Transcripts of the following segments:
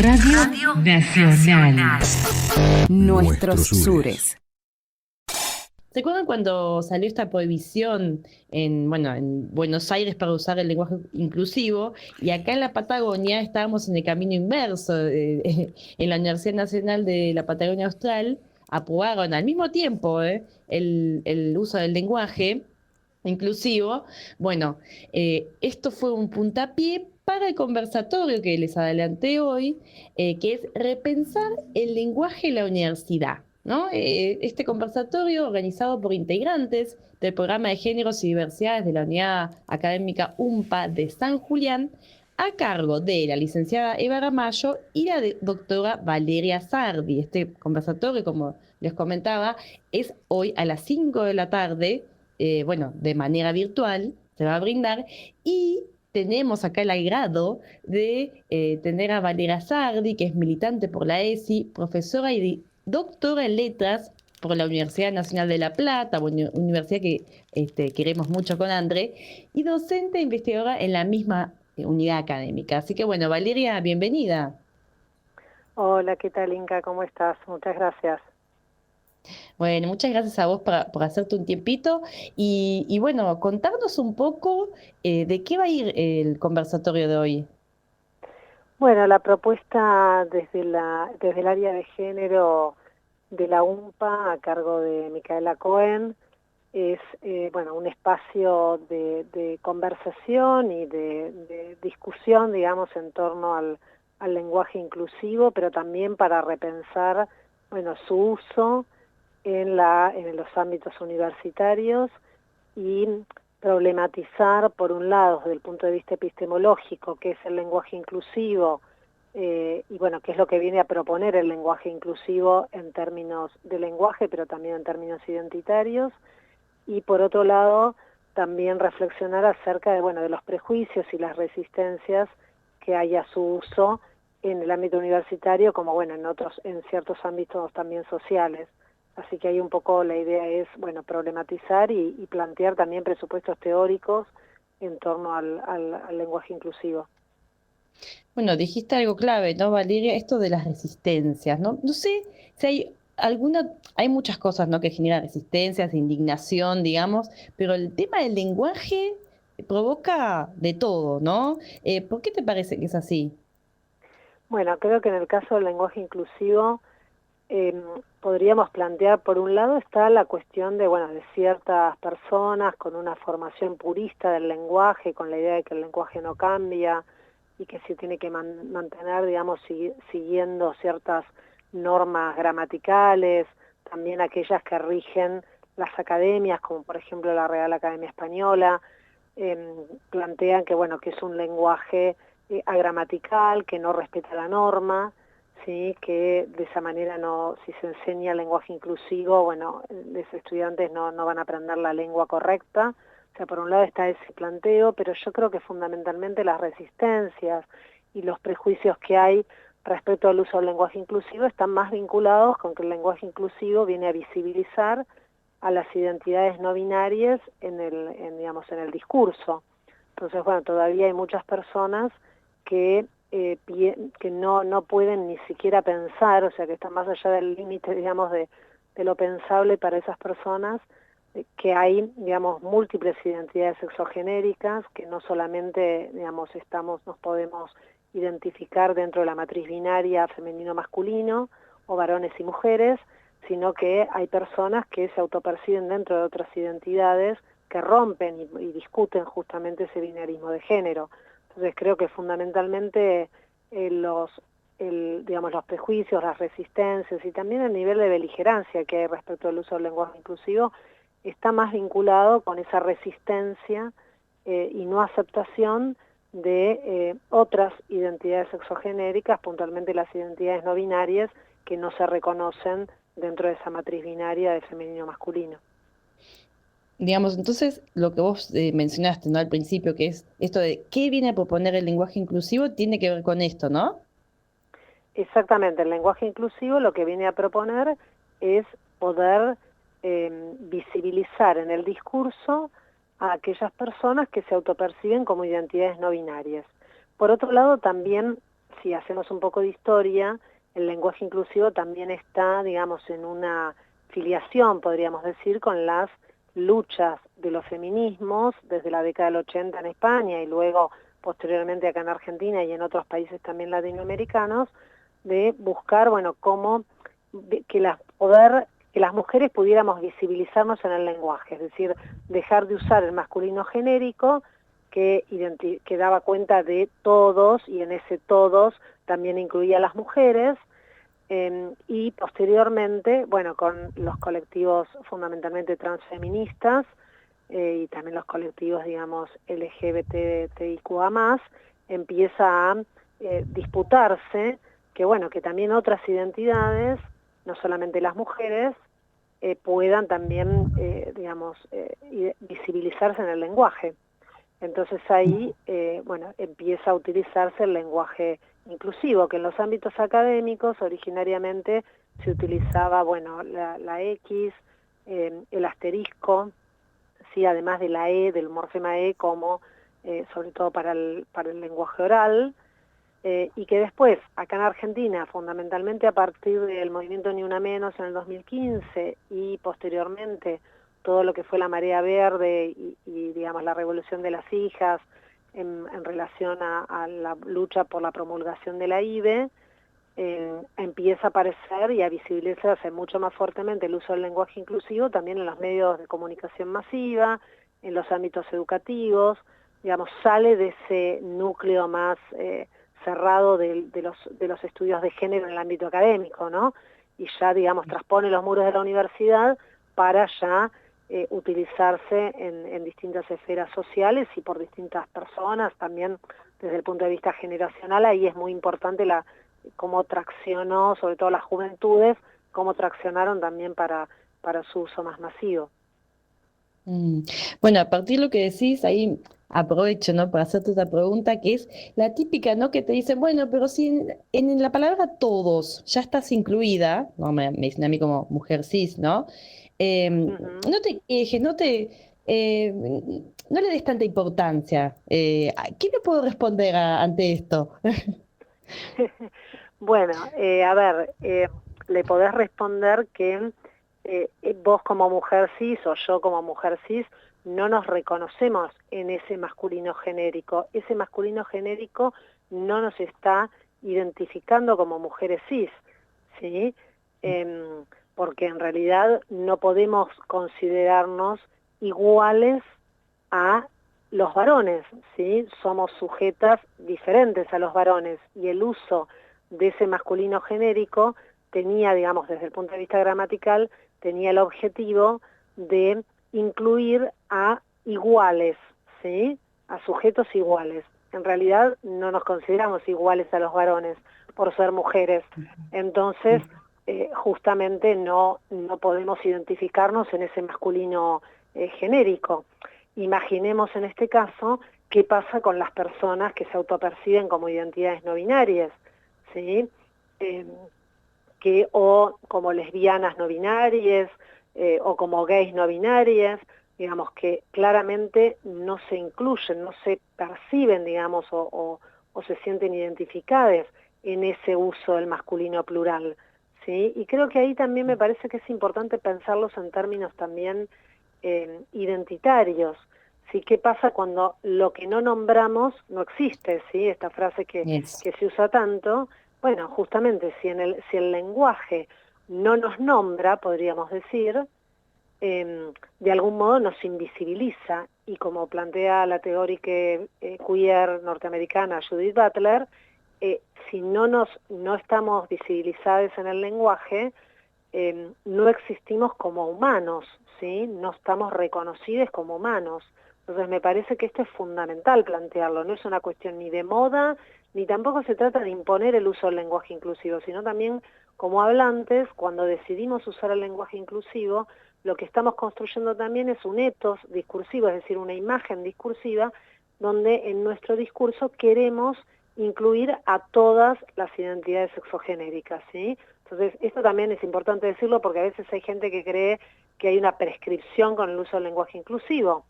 Radio Nacional. Nuestros sures. ¿Se acuerdan cuando salió esta prohibición en Buenos Aires para usar el lenguaje inclusivo? Y acá en la Patagonia estábamos en el camino inverso. En la Universidad Nacional de la Patagonia Austral aprobaron al mismo tiempo el uso del lenguaje inclusivo. Bueno, esto fue un puntapié para el conversatorio que les adelanté hoy, que es repensar el lenguaje en la universidad, ¿no? Este conversatorio organizado por integrantes del programa de Géneros y Diversidades de la Unidad Académica UMPA de San Julián, a cargo de la licenciada Eva Ramallo y la doctora Valeria Sardi. Este conversatorio, como les comentaba, es hoy a las 5 de la tarde, de manera virtual, se va a brindar, y tenemos acá el agrado de tener a Valeria Sardi, que es militante por la ESI, profesora y doctora en letras por la Universidad Nacional de La Plata, universidad que queremos mucho con André, y docente e investigadora en la misma unidad académica. Así que bueno, Valeria, bienvenida. Hola, ¿qué tal, Inca? ¿Cómo estás? Muchas gracias. Bueno, muchas gracias a vos por hacerte un tiempito y bueno, contarnos un poco de qué va a ir el conversatorio de hoy. Bueno, la propuesta desde el área de género de la UMPA a cargo de Micaela Cohen es un espacio de conversación y de discusión, digamos, en torno al lenguaje inclusivo, pero también para repensar, su uso en los ámbitos universitarios y problematizar, por un lado, desde el punto de vista epistemológico, qué es el lenguaje inclusivo, qué es lo que viene a proponer el lenguaje inclusivo en términos de lenguaje, pero también en términos identitarios, y por otro lado, también reflexionar acerca de los prejuicios y las resistencias que hay a su uso en el ámbito universitario, como en ciertos ámbitos también sociales. Así que ahí un poco la idea es, problematizar y plantear también presupuestos teóricos en torno al lenguaje inclusivo. Bueno, dijiste algo clave, ¿no, Valeria? Esto de las resistencias, ¿no? No sé si hay muchas cosas, ¿no?, que generan resistencias, indignación, digamos, pero el tema del lenguaje provoca de todo, ¿no? ¿Por qué te parece que es así? Bueno, creo que en el caso del lenguaje inclusivo podríamos plantear, por un lado está la cuestión de ciertas personas con una formación purista del lenguaje, con la idea de que el lenguaje no cambia y que se tiene que mantener, digamos, siguiendo ciertas normas gramaticales, también aquellas que rigen las academias, como por ejemplo la Real Academia Española, plantean que es un lenguaje agramatical, que no respeta la norma, sí, que de esa manera si se enseña lenguaje inclusivo, los estudiantes no van a aprender la lengua correcta. O sea, por un lado está ese planteo, pero yo creo que fundamentalmente las resistencias y los prejuicios que hay respecto al uso del lenguaje inclusivo están más vinculados con que el lenguaje inclusivo viene a visibilizar a las identidades no binarias en el discurso. Entonces, todavía hay muchas personas que no pueden ni siquiera pensar, o sea, que están más allá del límite, digamos, de lo pensable para esas personas, que hay, digamos, múltiples identidades sexogenéricas, que no solamente, digamos, nos podemos identificar dentro de la matriz binaria femenino-masculino, o varones y mujeres, sino que hay personas que se autoperciben dentro de otras identidades que rompen y discuten justamente ese binarismo de género. Entonces creo que fundamentalmente los prejuicios, las resistencias y también el nivel de beligerancia que hay respecto al uso del lenguaje inclusivo está más vinculado con esa resistencia y no aceptación de otras identidades sexogenéricas, puntualmente las identidades no binarias, que no se reconocen dentro de esa matriz binaria de femenino-masculino. Digamos, entonces, lo que vos mencionaste, ¿no?, al principio, que es esto de qué viene a proponer el lenguaje inclusivo, tiene que ver con esto, ¿no? Exactamente, el lenguaje inclusivo lo que viene a proponer es poder visibilizar en el discurso a aquellas personas que se autoperciben como identidades no binarias. Por otro lado, también si hacemos un poco de historia, el lenguaje inclusivo también está, digamos, en una filiación, podríamos decir, con las luchas de los feminismos desde la década del 80 en España y luego posteriormente acá en Argentina y en otros países también latinoamericanos, de buscar, bueno, cómo que las mujeres pudiéramos visibilizarnos en el lenguaje, es decir, dejar de usar el masculino genérico que daba cuenta de todos, y en ese todos también incluía a las mujeres, y posteriormente, bueno, con los colectivos fundamentalmente transfeministas y también los colectivos, digamos, LGBTIQA+, empieza a disputarse que, bueno, que también otras identidades, no solamente las mujeres, puedan también, digamos, visibilizarse en el lenguaje. Entonces ahí, bueno, empieza a utilizarse el lenguaje inclusivo, que en los ámbitos académicos originariamente se utilizaba, bueno, la X, el asterisco, sí, además de la E, del morfema E, como sobre todo para el lenguaje oral, y que después, acá en Argentina, fundamentalmente a partir del movimiento Ni Una Menos en el 2015 y posteriormente todo lo que fue la marea verde y digamos, la revolución de las hijas en relación a la lucha por la promulgación de la IBE, empieza a aparecer y a visibilizarse mucho más fuertemente el uso del lenguaje inclusivo también en los medios de comunicación masiva, en los ámbitos educativos, digamos, sale de ese núcleo más cerrado de los estudios de género en el ámbito académico, ¿no? Y ya, digamos, traspone los muros de la universidad para ya utilizarse en distintas esferas sociales y por distintas personas, también desde el punto de vista generacional. Ahí es muy importante cómo traccionó, sobre todo las juventudes, cómo traccionaron también para su uso más masivo. Bueno, a partir de lo que decís, ahí aprovecho, ¿no?, para hacerte otra pregunta, que es la típica, ¿no?, que te dicen, bueno, pero si en la palabra todos ya estás incluida, ¿no?, me dicen a mí como mujer cis, ¿no? No te quejes, no le des tanta importancia. ¿Qué le puedo responder ante esto? Bueno, a ver, le podés responder que vos como mujer cis o yo como mujer cis no nos reconocemos en ese masculino genérico. Ese masculino genérico no nos está identificando como mujeres cis, ¿sí? Porque en realidad no podemos considerarnos iguales a los varones, ¿sí? Somos sujetas diferentes a los varones y el uso de ese masculino genérico tenía, digamos, desde el punto de vista gramatical, tenía el objetivo de incluir a iguales, ¿sí? A sujetos iguales. En realidad no nos consideramos iguales a los varones por ser mujeres. Entonces, justamente no podemos identificarnos en ese masculino genérico. Imaginemos en este caso qué pasa con las personas que se autoperciben como identidades no binarias, ¿sí? O como lesbianas no binarias, o como gays no binarias, digamos, que claramente no se incluyen, no se perciben, digamos, o se sienten identificadas en ese uso del masculino plural, ¿sí? Y creo que ahí también me parece que es importante pensarlos en términos también identitarios, ¿sí? ¿Qué pasa cuando lo que no nombramos no existe? ¿Sí? Esta frase que se usa tanto. Bueno, justamente si el lenguaje no nos nombra, podríamos decir, de algún modo nos invisibiliza, y como plantea la teórica queer norteamericana Judith Butler, si no estamos visibilizados en el lenguaje, no existimos como humanos, ¿sí? No estamos reconocidos como humanos. Entonces me parece que esto es fundamental plantearlo, no es una cuestión ni de moda, ni tampoco se trata de imponer el uso del lenguaje inclusivo, sino también como hablantes, cuando decidimos usar el lenguaje inclusivo, lo que estamos construyendo también es un ethos discursivo, es decir, una imagen discursiva, donde en nuestro discurso queremos incluir a todas las identidades sexogenéricas, ¿sí? Entonces, esto también es importante decirlo porque a veces hay gente que cree que hay una prescripción con el uso del lenguaje inclusivo.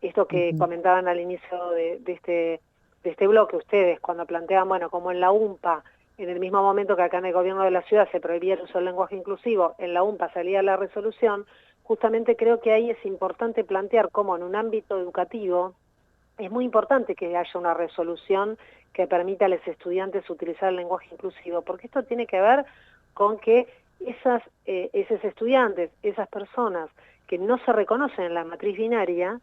Esto que comentaban al inicio de de este bloque, ustedes, cuando plantean, bueno, como en la UMPA, en el mismo momento que acá en el gobierno de la ciudad se prohibía el uso del lenguaje inclusivo, en la UMPA salía la resolución, justamente creo que ahí es importante plantear cómo en un ámbito educativo es muy importante que haya una resolución que permita a los estudiantes utilizar el lenguaje inclusivo, porque esto tiene que ver con que esos estudiantes, esas personas que no se reconocen en la matriz binaria,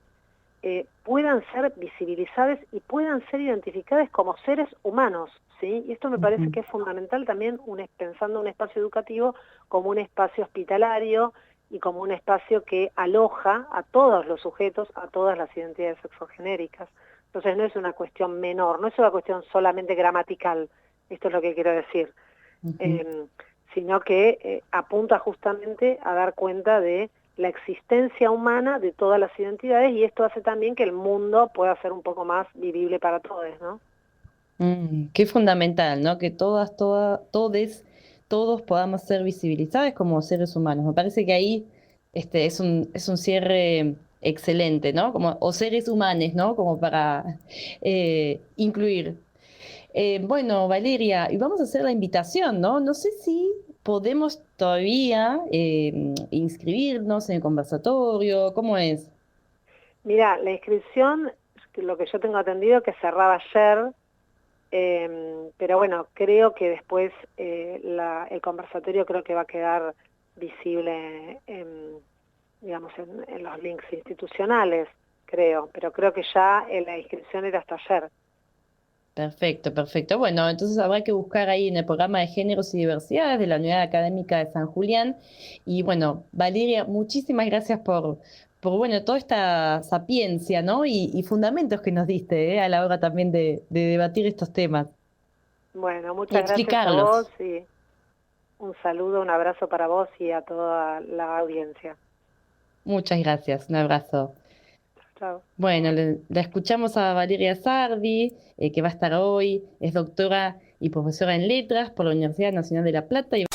puedan ser visibilizadas y puedan ser identificadas como seres humanos, ¿sí? Y esto me parece que es fundamental también pensando un espacio educativo como un espacio hospitalario y como un espacio que aloja a todos los sujetos, a todas las identidades sexogenéricas. Entonces no es una cuestión menor, no es una cuestión solamente gramatical, esto es lo que quiero decir, sino que apunta justamente a dar cuenta de la existencia humana de todas las identidades, y esto hace también que el mundo pueda ser un poco más vivible para todos, ¿no? Qué fundamental, ¿no? Que todos podamos ser visibilizados como seres humanos. Me parece que ahí es un cierre excelente, ¿no? Como, o seres humanos, ¿no? Como para incluir. Bueno, Valeria, y vamos a hacer la invitación, ¿no? No sé si podemos todavía inscribirnos en el conversatorio, ¿cómo es? Mira, la inscripción, lo que yo tengo entendido que cerraba ayer, pero bueno, creo que después el conversatorio creo que va a quedar visible digamos, en los links institucionales, creo, pero creo que ya la inscripción era hasta ayer. Perfecto, perfecto. Bueno, entonces habrá que buscar ahí en el programa de Géneros y Diversidades de la Unidad Académica de San Julián. Y bueno, Valeria, muchísimas gracias por bueno, toda esta sapiencia, ¿no? Y fundamentos que nos diste, a la hora también de debatir estos temas Bueno, y muchas gracias a vos explicarlos. y un saludo, un abrazo para vos y a toda la audiencia. Muchas gracias, un abrazo. Chao. Bueno, la escuchamos a Valeria Sardi, que va a estar hoy, es doctora y profesora en letras por la Universidad Nacional de La Plata y